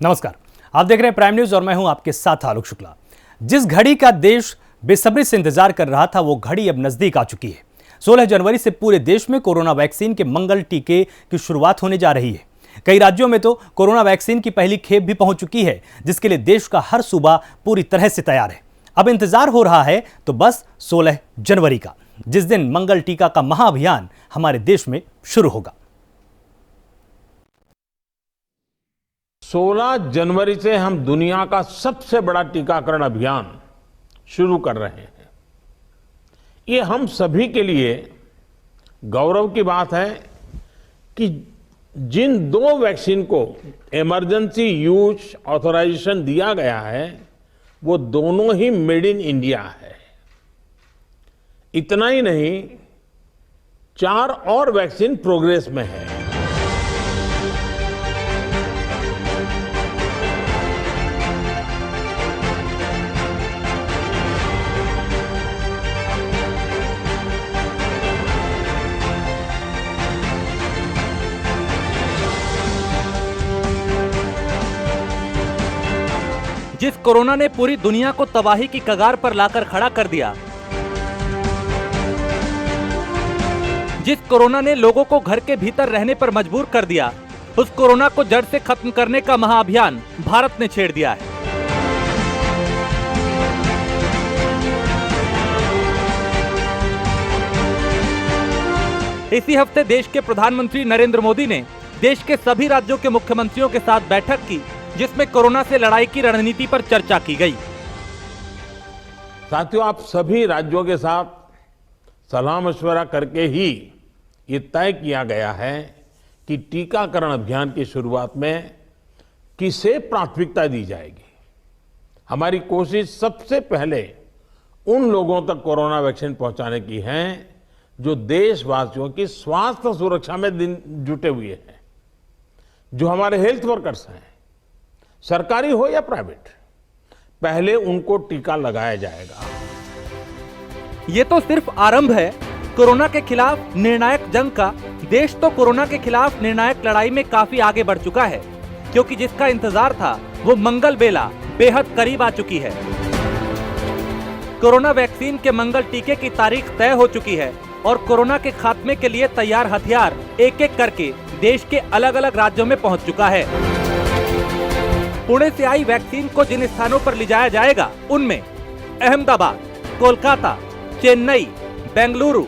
नमस्कार, आप देख रहे हैं प्राइम न्यूज और मैं हूं आपके साथ आलोक शुक्ला। जिस घड़ी का देश बेसब्री से इंतजार कर रहा था वो घड़ी अब नजदीक आ चुकी है। 16 जनवरी से पूरे देश में कोरोना वैक्सीन के मंगल टीके की शुरुआत होने जा रही है। कई राज्यों में तो कोरोना वैक्सीन की पहली खेप भी पहुंच चुकी है, जिसके लिए देश का हर सूबा पूरी तरह से तैयार है। अब इंतजार हो रहा है तो बस 16 जनवरी का, जिस दिन मंगल टीका का महाअभियान हमारे देश में शुरू होगा। 16 जनवरी से हम दुनिया का सबसे बड़ा टीकाकरण अभियान शुरू कर रहे हैं। ये हम सभी के लिए गौरव की बात है कि जिन 2 वैक्सीन को इमरजेंसी यूज ऑथराइजेशन दिया गया है वो दोनों ही मेड इन इंडिया है। इतना ही नहीं, 4 और वैक्सीन प्रोग्रेस में है। जिस कोरोना ने पूरी दुनिया को तबाही की कगार पर लाकर खड़ा कर दिया, जिस कोरोना ने लोगों को घर के भीतर रहने पर मजबूर कर दिया, उस कोरोना को जड़ से खत्म करने का महाअभियान भारत ने छेड़ दिया है। इसी हफ्ते देश के प्रधानमंत्री नरेंद्र मोदी ने देश के सभी राज्यों के मुख्यमंत्रियों के साथ बैठक की, जिसमें कोरोना से लड़ाई की रणनीति पर चर्चा की गई। साथियों, आप सभी राज्यों के साथ सलाह मशवरा करके ही ये तय किया गया है कि टीकाकरण अभियान की शुरुआत में किसे प्राथमिकता दी जाएगी। हमारी कोशिश सबसे पहले उन लोगों तक कोरोना वैक्सीन पहुंचाने की है जो देशवासियों की स्वास्थ्य सुरक्षा में जुटे हुए हैं, जो हमारे हेल्थ वर्कर्स हैं, सरकारी हो या प्राइवेट। पहले उनको टीका लगाया जाएगा। ये तो सिर्फ आरंभ है कोरोना के खिलाफ निर्णायक जंग का। देश तो कोरोना के खिलाफ निर्णायक लड़ाई में काफी आगे बढ़ चुका है, क्योंकि जिसका इंतजार था वो मंगल बेला बेहद करीब आ चुकी है। कोरोना वैक्सीन के मंगल टीके की तारीख तय हो चुकी है और कोरोना के खात्मे के लिए तैयार हथियार एक एक करके देश के अलग अलग राज्यों में पहुंच चुका है। पुणे से आई वैक्सीन को जिन स्थानों पर ले जाया जाएगा उनमें अहमदाबाद, कोलकाता, चेन्नई, बेंगलुरु,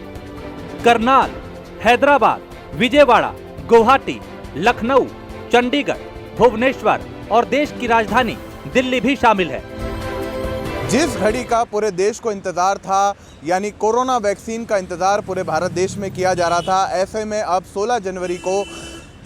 करनाल, हैदराबाद, विजयवाड़ा, गुवाहाटी, लखनऊ, चंडीगढ़, भुवनेश्वर और देश की राजधानी दिल्ली भी शामिल है। जिस घड़ी का पूरे देश को इंतजार था, यानी कोरोना वैक्सीन का इंतजार पूरे भारत देश में किया जा रहा था, ऐसे में अब 16 जनवरी को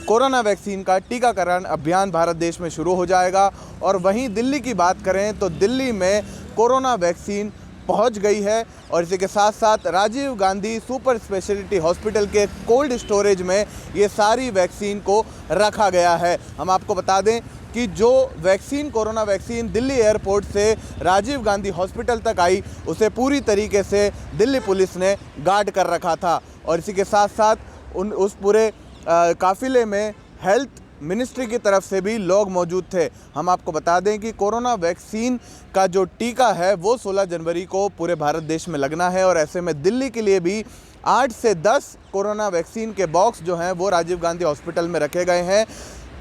कोरोना वैक्सीन का टीकाकरण अभियान भारत देश में शुरू हो जाएगा। और वहीं दिल्ली की बात करें तो दिल्ली में कोरोना वैक्सीन पहुंच गई है और इसी के साथ साथ Rajiv Gandhi super speciality hospital के कोल्ड स्टोरेज में ये सारी वैक्सीन को रखा गया है। हम आपको बता दें कि जो vaccine corona vaccine Delhi airport से राजीव गांधी हॉस्पिटल तक आई, उसे पूरी तरीके से दिल्ली पुलिस ने गार्ड कर रखा था। और इसी के साथ साथ उस पूरे काफिले में हेल्थ मिनिस्ट्री की तरफ से भी लोग मौजूद थे। हम आपको बता दें कि कोरोना वैक्सीन का जो टीका है वो 16 जनवरी को पूरे भारत देश में लगना है और ऐसे में दिल्ली के लिए भी 8 से 10 कोरोना वैक्सीन के बॉक्स जो हैं वो राजीव गांधी हॉस्पिटल में रखे गए हैं।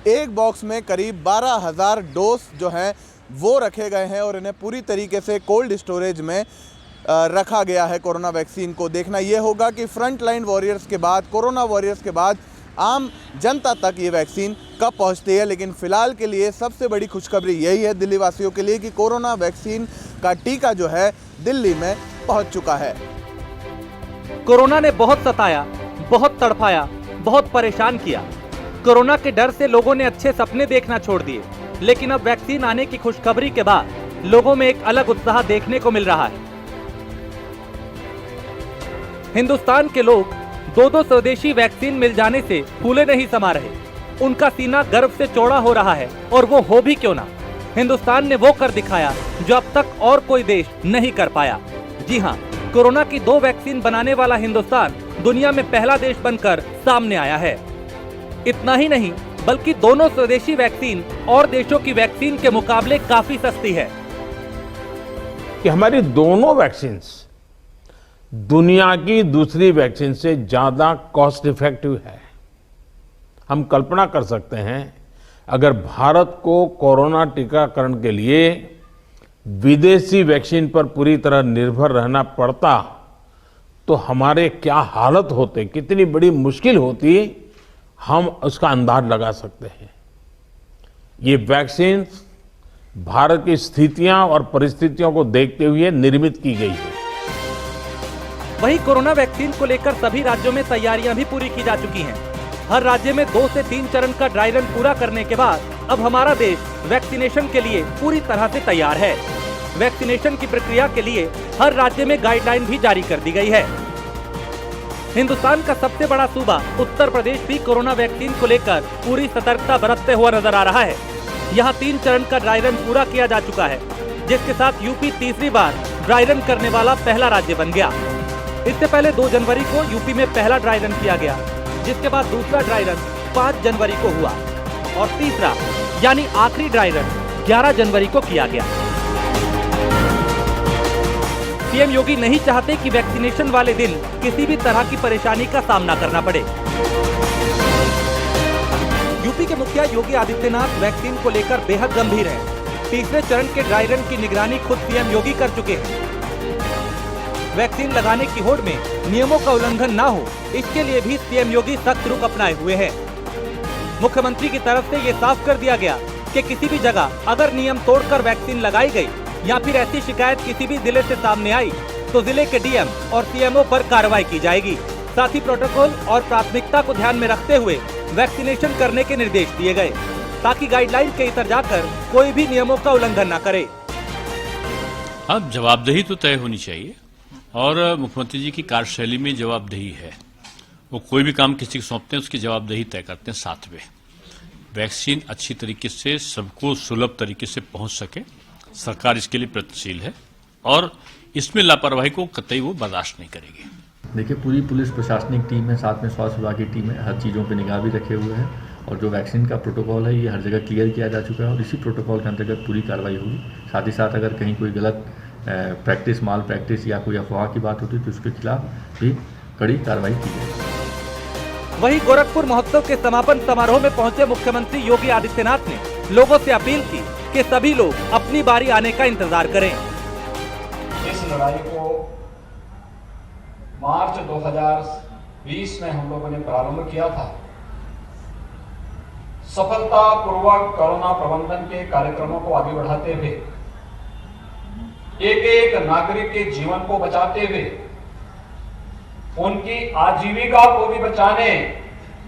एक बॉक्स में करीब 12,000 डोज जो हैं वो रखे गए हैं और इन्हें पूरी तरीके से कोल्ड स्टोरेज में रखा गया है। कोरोना वैक्सीन को देखना ये होगा कि फ्रंट लाइन वॉरियर्स के बाद, कोरोना वॉरियर्स के बाद आम जनता तक ये वैक्सीन कब पहुंचती है। लेकिन फिलहाल के लिए सबसे बड़ी खुशखबरी यही है दिल्ली वासियों के लिए कि कोरोना वैक्सीन का टीका जो है दिल्ली में पहुंच चुका है। कोरोना ने बहुत सताया, बहुत तड़पाया, बहुत परेशान किया। कोरोना के डर से लोगों ने अच्छे सपने देखना छोड़ दिए, लेकिन अब वैक्सीन आने की खुशखबरी के बाद लोगों में एक अलग उत्साह देखने को मिल रहा है। हिंदुस्तान के लोग 2-2 स्वदेशी वैक्सीन मिल जाने से फूले नहीं समा रहे। उनका सीना गर्व से चौड़ा हो रहा है और वो हो भी क्यों ना। हिंदुस्तान ने वो कर दिखाया जो अब तक और कोई देश नहीं कर पाया। जी हाँ, कोरोना की 2 वैक्सीन बनाने वाला हिंदुस्तान दुनिया में पहला देश बनकर सामने आया है। इतना ही नहीं, बल्कि दोनों स्वदेशी वैक्सीन और देशों की वैक्सीन के मुकाबले काफी सस्ती है। कि हमारी दोनों वैक्सीन दुनिया की दूसरी वैक्सीन से ज्यादा कॉस्ट इफेक्टिव है। हम कल्पना कर सकते हैं, अगर भारत को कोरोना टीकाकरण के लिए विदेशी वैक्सीन पर पूरी तरह निर्भर रहना पड़ता तो हमारे क्या हालत होते, कितनी बड़ी मुश्किल होती, हम उसका अंदाज लगा सकते हैं। ये वैक्सीन भारत की स्थितियां और परिस्थितियों को देखते हुए निर्मित की गई है। वहीं कोरोना वैक्सीन को लेकर सभी राज्यों में तैयारियां भी पूरी की जा चुकी हैं। हर राज्य में 2 से 3 चरण का ड्राई रन पूरा करने के बाद अब हमारा देश वैक्सीनेशन के लिए पूरी तरह से तैयार है। वैक्सीनेशन की प्रक्रिया के लिए हर राज्य में गाइडलाइन भी जारी कर दी गई है। हिंदुस्तान का सबसे बड़ा सूबा उत्तर प्रदेश भी कोरोना वैक्सीन को लेकर पूरी सतर्कता बरतते हुआ नजर आ रहा है। यहाँ 3 चरण का ड्राई रन पूरा किया जा चुका है, जिसके साथ यूपी तीसरी बार ड्राई रन करने वाला पहला राज्य बन गया। इससे पहले 2 जनवरी को यूपी में पहला ड्राई रन किया गया, जिसके बाद दूसरा ड्राई रन 5 जनवरी को हुआ और तीसरा यानी आखिरी ड्राई रन 11 जनवरी को किया गया। सीएम योगी नहीं चाहते कि वैक्सीनेशन वाले दिन किसी भी तरह की परेशानी का सामना करना पड़े। यूपी के मुखिया योगी आदित्यनाथ वैक्सीन को लेकर बेहद गंभीर हैं। तीसरे चरण के ड्राई रन की निगरानी खुद सीएम योगी कर चुके हैं। वैक्सीन लगाने की होड़ में नियमों का उल्लंघन ना हो, इसके लिए भी सीएम योगी सख्त रुख अपनाए हुए हैं। मुख्यमंत्री की तरफ से ये साफ कर दिया गया कि किसी भी जगह अगर नियम तोड़कर वैक्सीन लगाई गई या फिर ऐसी शिकायत किसी भी जिले से सामने आई तो जिले के डीएम और सीएमओ पर कार्रवाई की जाएगी। साथ ही प्रोटोकॉल और प्राथमिकता को ध्यान में रखते हुए वैक्सीनेशन करने के निर्देश दिए गए, ताकि गाइडलाइन के इतर जाकर कोई भी नियमों का उल्लंघन न करे। अब जवाबदेही तो तय होनी चाहिए और मुख्यमंत्री जी की कार्यशैली में जवाबदेही है। वो कोई भी काम किसी को सौंपते हैं, उसकी जवाबदेही तय करते हैं। साथ में वैक्सीन अच्छी तरीके से सबको सुलभ तरीके से पहुंच सके, सरकार इसके लिए प्रयत्नशील है और इसमें लापरवाही को कतई वो बर्दाश्त नहीं करेगी। देखिए, पूरी पुलिस प्रशासनिक टीम है, साथ में स्वास्थ्य विभाग की टीम है, हर चीज़ों पे निगाह भी रखे हुए हैं और जो वैक्सीन का प्रोटोकॉल है ये हर जगह क्लियर किया जा चुका है और इसी प्रोटोकॉल के अंतर्गत पूरी कार्रवाई होगी। साथ ही साथ अगर कहीं कोई गलत प्रैक्टिस, माल प्रैक्टिस या कोई अफवाह की बात होती है तो उसके खिलाफ भी कड़ी कार्रवाई की जाएगी। वहीं गोरखपुर महोत्सव के समापन समारोह में पहुंचे मुख्यमंत्री योगी आदित्यनाथ ने लोगों से अपील की कि सभी लोग अपनी बारी आने का इंतजार करें। इस लड़ाई को मार्च 2020 में हम लोगों ने प्रारंभ किया था। सफलतापूर्वक कोरोना प्रबंधन के कार्यक्रमों को आगे बढ़ाते हुए, एक एक नागरिक के जीवन को बचाते हुए, उनकी आजीविका को भी बचाने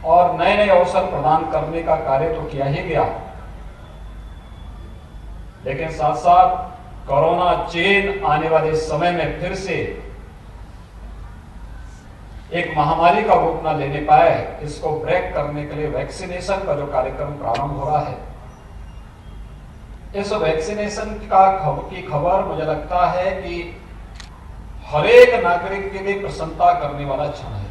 और नए नए अवसर प्रदान करने का कार्य तो किया ही गया, लेकिन साथ साथ कोरोना चेन आने वाले समय में फिर से एक महामारी का रूप न लेने पाए, इसको ब्रेक करने के लिए वैक्सीनेशन का जो कार्यक्रम प्रारंभ हो रहा है, इस वैक्सीनेशन की खबर मुझे लगता है कि हर एक नागरिक के लिए प्रसन्नता करने वाला क्षण है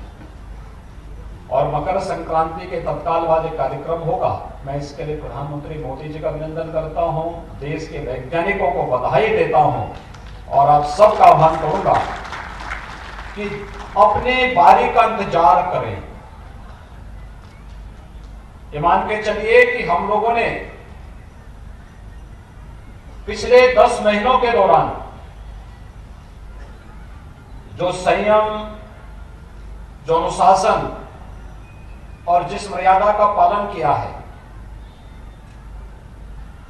और मकर संक्रांति के तत्काल बाद एक कार्यक्रम होगा। मैं इसके लिए प्रधानमंत्री मोदी जी का अभिनंदन करता हूं, देश के वैज्ञानिकों को बधाई देता हूं और आप सबका आह्वान करूंगा कि अपने बारी का इंतजार करें। ये मान के चलिए कि हम लोगों ने पिछले 10 महीनों के दौरान जो संयम, जो अनुशासन और जिस मर्यादा का पालन किया है,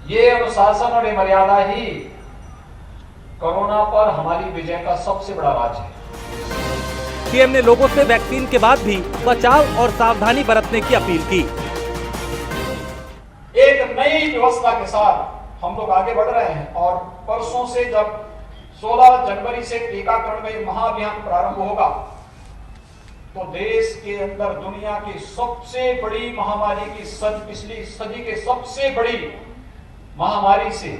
ये अनुशासन और ये मर्यादा ही कोरोना पर हमारी विजय का सबसे बड़ा राज है। सीएम ने लोगों से वैक्सीन के बाद भी बचाव और सावधानी बरतने की अपील की। एक नई व्यवस्था के साथ हम लोग आगे बढ़ रहे हैं और परसों से जब 16 जनवरी से टीकाकरण में महाअभियान प्रारंभ होगा तो देश के अंदर दुनिया की सबसे बड़ी महामारी की पिछली सदी के सबसे बड़ी महामारी से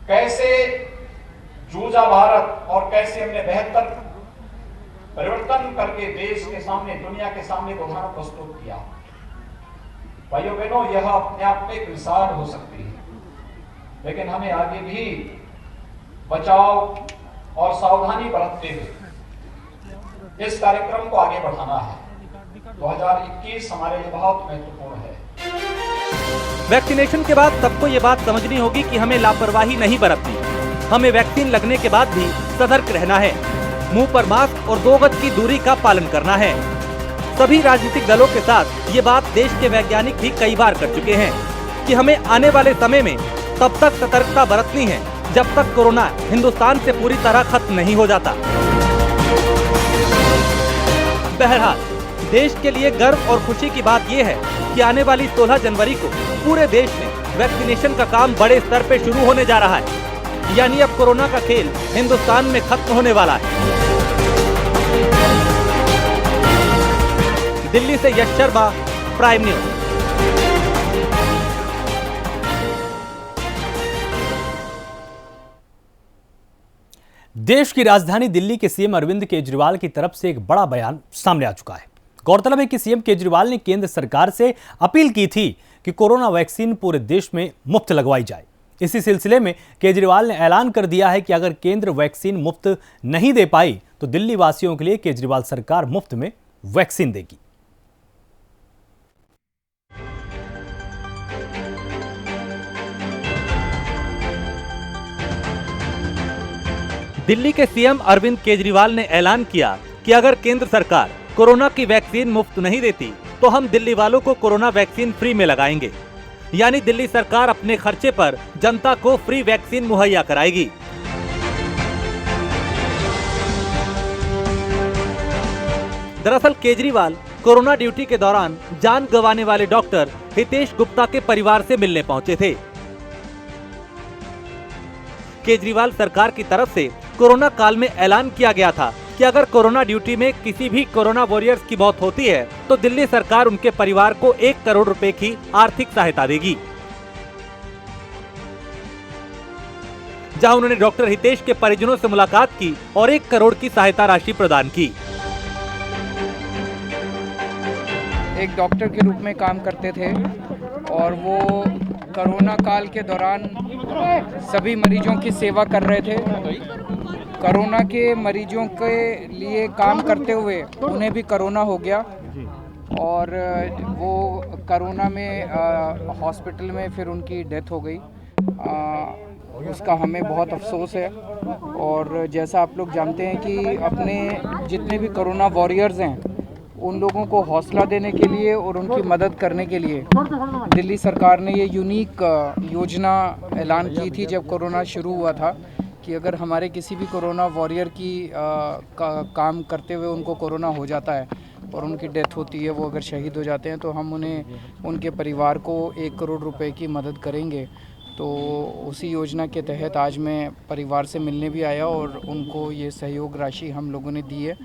कैसे जूझा भारत और कैसे हमने बेहतर परिवर्तन करके देश के सामने, दुनिया के सामने उदाहरण प्रस्तुत किया। भाइयों बहनों, यह अपने आप में एक मिसाल हो सकती है, लेकिन हमें आगे भी बचाव और सावधानी बरतते हुए इस कार्यक्रम को आगे बढ़ाना है। 2021 हमारे लिए बहुत महत्वपूर्ण है। वैक्सीनेशन के बाद सबको ये बात समझनी होगी कि हमें लापरवाही नहीं बरतनी। हमें वैक्सीन लगने के बाद भी सतर्क रहना है, मुंह पर मास्क और 2 गज की दूरी का पालन करना है। सभी राजनीतिक दलों के साथ ये बात देश के वैज्ञानिक भी कई बार कर चुके हैं कि हमें आने वाले समय में तब तक सतर्कता बरतनी है जब तक कोरोना हिंदुस्तान से पूरी तरह खत्म नहीं हो जाता। बहरहाल देश के लिए गर्व और खुशी की बात यह है कि आने वाली 16 जनवरी को पूरे देश में वैक्सीनेशन का काम बड़े स्तर पे शुरू होने जा रहा है। यानी अब कोरोना का खेल हिंदुस्तान में खत्म होने वाला है। दिल्ली से यश शर्मा, प्राइम न्यूज। देश की राजधानी दिल्ली के सीएम अरविंद केजरीवाल की तरफ से एक बड़ा बयान सामने आ चुका है। गौरतलब है कि सीएम केजरीवाल ने केंद्र सरकार से अपील की थी कि कोरोना वैक्सीन पूरे देश में मुफ्त लगवाई जाए। इसी सिलसिले में केजरीवाल ने ऐलान कर दिया है कि अगर केंद्र वैक्सीन मुफ्त नहीं दे पाई तो दिल्ली वासियों के लिए केजरीवाल सरकार मुफ्त में वैक्सीन देगी। दिल्ली के सीएम अरविंद केजरीवाल ने ऐलान किया कि अगर केंद्र सरकार कोरोना की वैक्सीन मुफ्त नहीं देती तो हम दिल्ली वालों को कोरोना वैक्सीन फ्री में लगाएंगे। यानी दिल्ली सरकार अपने खर्चे पर जनता को फ्री वैक्सीन मुहैया कराएगी। दरअसल केजरीवाल कोरोना ड्यूटी के दौरान जान गंवाने वाले डॉक्टर हितेश गुप्ता के परिवार से मिलने पहुंचे थे। केजरीवाल सरकार की तरफ से कोरोना काल में ऐलान किया गया था कि अगर कोरोना ड्यूटी में किसी भी कोरोना वॉरियर्स की मौत होती है तो दिल्ली सरकार उनके परिवार को 1 करोड़ रुपए की आर्थिक सहायता देगी। जहां उन्होंने डॉक्टर हितेश के परिजनों से मुलाकात की और 1 करोड़ की सहायता राशि प्रदान की। एक डॉक्टर के रूप में काम करते थे और वो कोरोना काल के दौरान सभी मरीजों की सेवा कर रहे थे। कोरोना के मरीजों के लिए काम करते हुए उन्हें भी कोरोना हो गया और वो कोरोना में हॉस्पिटल में फिर उनकी डेथ हो गई। उसका हमें बहुत अफसोस है। और जैसा आप लोग जानते हैं कि अपने जितने भी कोरोना वॉरियर्स हैं उन लोगों को हौसला देने के लिए और उनकी मदद करने के लिए दिल्ली सरकार ने ये यूनिक योजना ऐलान की थी जब कोरोना शुरू हुआ था कि अगर हमारे किसी भी कोरोना वॉरियर की काम करते हुए उनको कोरोना हो जाता है और उनकी डेथ होती है, वो अगर शहीद हो जाते हैं तो हम उन्हें उनके परिवार को 1 करोड़ रुपए की मदद करेंगे। तो उसी योजना के तहत आज मैं परिवार से मिलने भी आया और उनको ये सहयोग राशि हम लोगों ने दी है।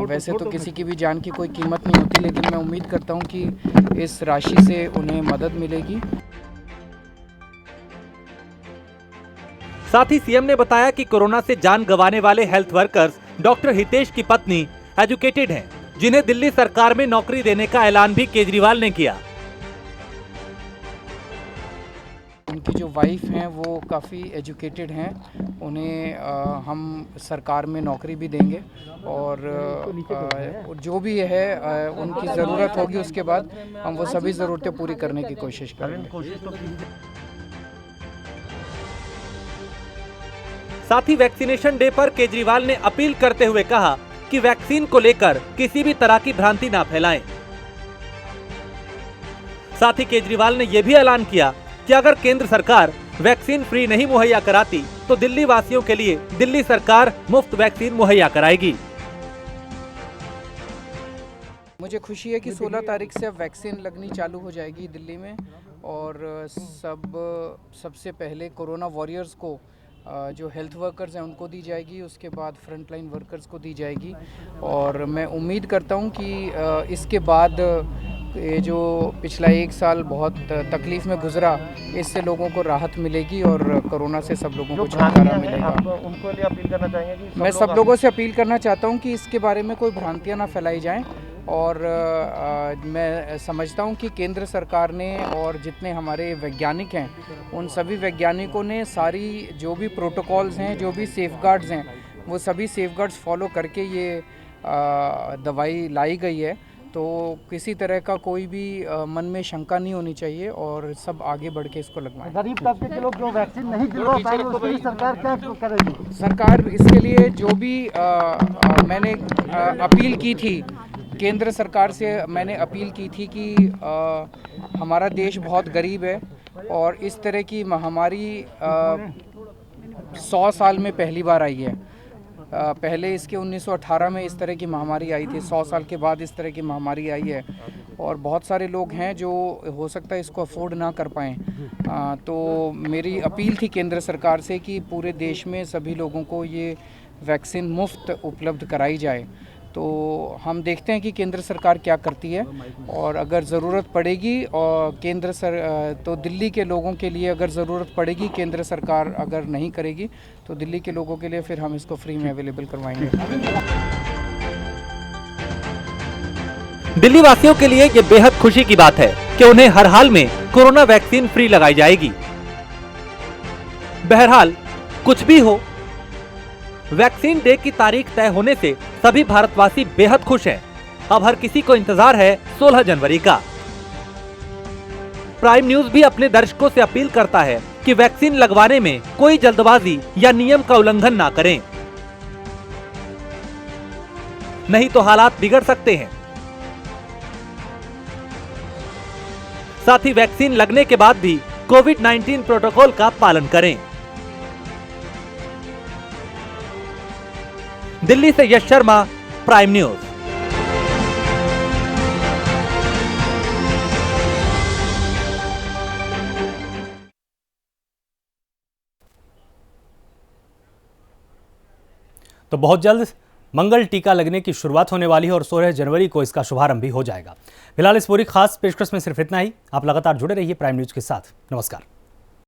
वैसे तो किसी की भी जान की कोई कीमत नहीं होती, लेकिन मैं उम्मीद करता हूँ कि इस राशि से उन्हें मदद मिलेगी। साथ ही सीएम ने बताया कि कोरोना से जान गंवाने वाले हेल्थ वर्कर्स डॉक्टर हितेश की पत्नी एजुकेटेड हैं, जिन्हें दिल्ली सरकार में नौकरी देने का ऐलान भी केजरीवाल ने किया। उनकी जो वाइफ हैं वो काफ़ी एजुकेटेड हैं, उन्हें हम सरकार में नौकरी भी देंगे और जो भी है उनकी ज़रूरत होगी उसके बाद हम वो सभी ज़रूरतें पूरी करने की कोशिश करेंगे। साथ ही वैक्सीनेशन डे पर केजरीवाल ने अपील करते हुए कहा कि वैक्सीन को लेकर किसी भी तरह की भ्रांति ना फैलाएं। साथ ही केजरीवाल ने यह भी ऐलान किया कि अगर केंद्र सरकार वैक्सीन फ्री नहीं मुहैया कराती तो दिल्ली वासियों के लिए दिल्ली सरकार मुफ्त वैक्सीन मुहैया कराएगी। मुझे खुशी है कि 16 तारीख से अब वैक्सीन लगनी चालू हो जाएगी दिल्ली में और सबसे पहले कोरोना वॉरियर्स को जो हेल्थ वर्कर्स हैं उनको दी जाएगी, उसके बाद फ्रंटलाइन वर्कर्स को दी जाएगी। और मैं उम्मीद करता हूं कि इसके बाद ये जो पिछला 1 साल बहुत तकलीफ़ में गुजरा, इससे लोगों को राहत मिलेगी और कोरोना से सब लोगों को छुटकारा मिलेगा। उनको लिए अपील करना चाहेंगे कि मैं सब लोगों से अपील करना चाहता हूं कि इसके बारे में कोई भ्रांतियां ना फैलाई जाएं और मैं समझता हूं कि केंद्र सरकार ने और जितने हमारे वैज्ञानिक हैं उन सभी वैज्ञानिकों ने सारी जो भी प्रोटोकॉल्स हैं, जो भी सेफगार्ड्स हैं, वो सभी सेफगार्ड्स फॉलो करके ये दवाई लाई गई है। तो किसी तरह का कोई भी मन में शंका नहीं होनी चाहिए और सब आगे बढ़ के इसको लगवाएं। गरीब तबके के लोग जो वैक्सीन नहीं दिलवा पाए उसके लिए सरकार क्या करेगी? सरकार इसके लिए जो भी मैंने अपील की थी केंद्र सरकार से, मैंने अपील की थी कि हमारा देश बहुत गरीब है और इस तरह की महामारी 100 साल में पहली बार आई है। पहले इसके 1918 में इस तरह की महामारी आई थी, 100 साल के बाद इस तरह की महामारी आई है और बहुत सारे लोग हैं जो हो सकता है इसको अफोर्ड ना कर पाएँ। तो मेरी अपील थी केंद्र सरकार से कि पूरे देश में सभी लोगों को ये वैक्सीन मुफ्त उपलब्ध कराई जाए। तो हम देखते हैं कि केंद्र सरकार क्या करती है और अगर ज़रूरत पड़ेगी और तो दिल्ली के लोगों के लिए अगर ज़रूरत पड़ेगी, केंद्र सरकार अगर नहीं करेगी तो दिल्ली के लोगों के लिए फिर हम इसको फ्री में अवेलेबल करवाएंगे। दिल्ली वासियों के लिए ये बेहद खुशी की बात है कि उन्हें हर हाल में कोरोना वैक्सीन फ्री लगाई जाएगी। बहरहाल कुछ भी हो, वैक्सीन डे की तारीख तय होने से सभी भारतवासी बेहद खुश हैं। अब हर किसी को इंतजार है 16 जनवरी का। प्राइम न्यूज भी अपने दर्शकों से अपील करता है कि वैक्सीन लगवाने में कोई जल्दबाजी या नियम का उल्लंघन ना करें, नहीं तो हालात बिगड़ सकते हैं। साथ ही वैक्सीन लगने के बाद भी कोविड-19 प्रोटोकॉल का पालन करें। दिल्ली से यश शर्मा, प्राइम न्यूज। तो बहुत जल्द मंगल टीका लगने की शुरुआत होने वाली है और 16 जनवरी को इसका शुभारंभ भी हो जाएगा। फिलहाल इस पूरी खास पेशकश में सिर्फ इतना ही। आप लगातार जुड़े रहिए प्राइम न्यूज के साथ। नमस्कार।